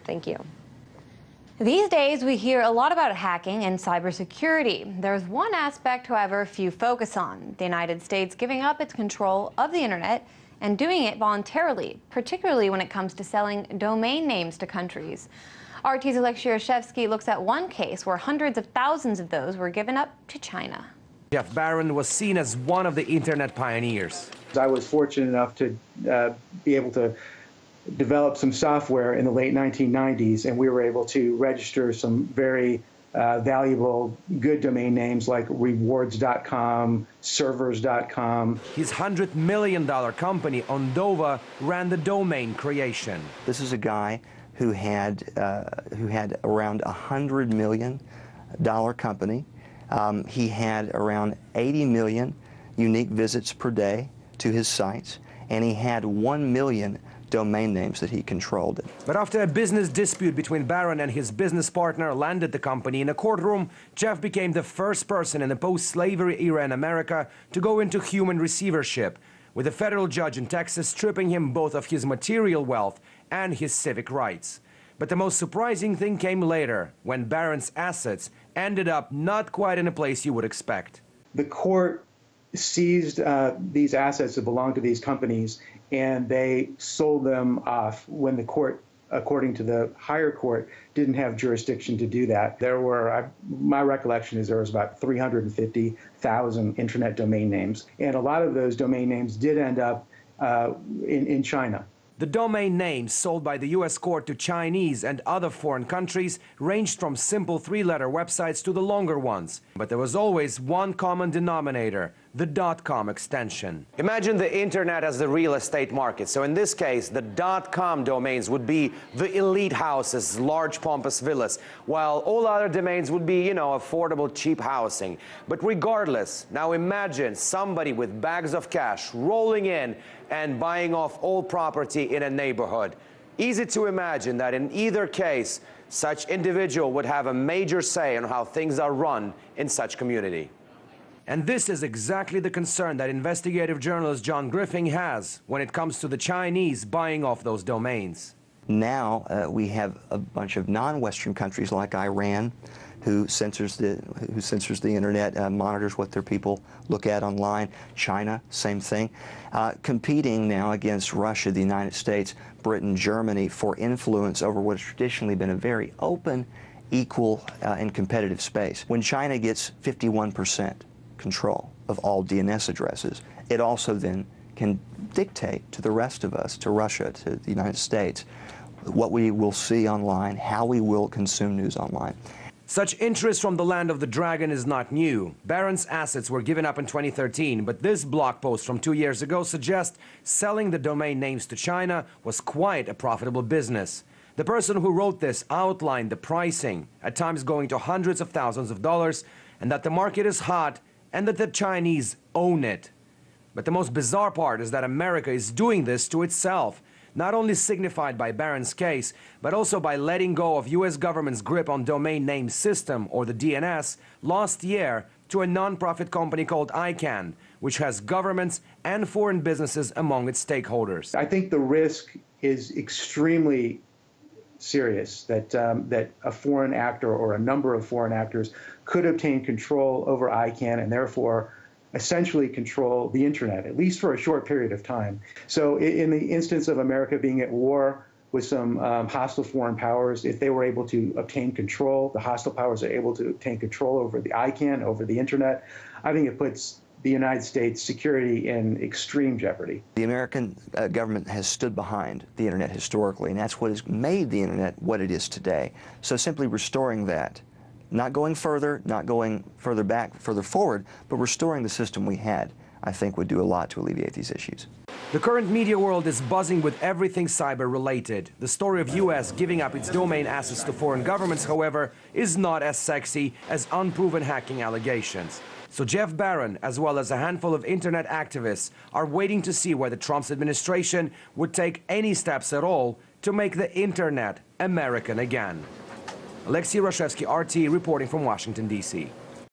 Thank you. These days, we hear a lot about hacking and cybersecurity. There's one aspect, however, few focus on: the United States giving up its control of the internet and doing it voluntarily, particularly when it comes to selling domain names to countries. RT's Alexei Rashevsky looks at one case where hundreds of thousands of those were given up to China. Jeff Barron was seen as one of the internet pioneers. I was fortunate enough to be able to develop some software in the late 1990s, and we were able to register some very valuable, good domain names like rewards.com, servers.com. His $100 million company, Ondova, ran the domain creation. This is a guy who had around $100 million company. He had around 80 million unique visits per day to his sites, and he had 1 million domain names that he controlled. But after a business dispute between Barron and his business partner landed the company in a courtroom, Jeff became the first person in the post-slavery era in America to go into human receivership, with a federal judge in Texas stripping him both of his material wealth and his civic rights. But the most surprising thing came later, when Barron's assets ended up not quite in a place you would expect. The court seized these assets that belonged to these companies, and they sold them off when the court, according to the higher court, didn't have jurisdiction to do that. There were, my recollection is there was about 350,000 internet domain names, and a lot of those domain names did end up in China. The domain names sold by the U.S. court to Chinese and other foreign countries ranged from simple three-letter websites to the longer ones. But there was always one common denominator: the .com extension. Imagine the internet as the real estate market. So in this case, the .com domains would be the elite houses, large pompous villas, while all other domains would be, affordable, cheap housing. But regardless, now imagine somebody with bags of cash rolling in and buying off all property in a neighborhood. Easy to imagine that in either case, such individual would have a major say on how things are run in such community. And this is exactly the concern that investigative journalist John Griffing has when it comes to the Chinese buying off those domains. Now we have a bunch of non-Western countries like Iran, who censors the internet, monitors what their people look at online. China, same thing. Competing now against Russia, the United States, Britain, Germany for influence over what has traditionally been a very open, equal, and competitive space. When China gets 51% control of all DNS addresses, it also then can dictate to the rest of us, to Russia, to the United States, what we will see online, how we will consume news online. Such interest from the land of the dragon is not new. Barron's assets were given up in 2013, but this blog post from 2 years ago suggests selling the domain names to China was quite a profitable business. The person who wrote this outlined the pricing, at times going to hundreds of thousands of dollars, and that the market is hot and that the Chinese own it. But the most bizarre part is that America is doing this to itself, not only signified by Barron's case, but also by letting go of U.S. government's grip on domain name system, or the DNS, last year to a non-profit company called ICANN, which has governments and foreign businesses among its stakeholders. I think the risk is extremely serious that that a foreign actor or a number of foreign actors could obtain control over ICANN and therefore essentially control the internet, at least for a short period of time. So in the instance of America being at war with some hostile foreign powers, if they were able to obtain control, the hostile powers are able to obtain control over the ICANN, over the internet, I think it puts the United States' security in extreme jeopardy. The American government has stood behind the internet historically, and that's what has made the internet what it is today. So simply restoring that, not going further, not going further back, further forward, but restoring the system we had, I think would do a lot to alleviate these issues. The current media world is buzzing with everything cyber-related. The story of U.S. giving up its domain assets to foreign governments, however, is not as sexy as unproven hacking allegations. So Jeff Barron, as well as a handful of internet activists, are waiting to see whether Trump's administration would take any steps at all to make the internet American again. Alexei Rashevsky, RT, reporting from Washington, D.C.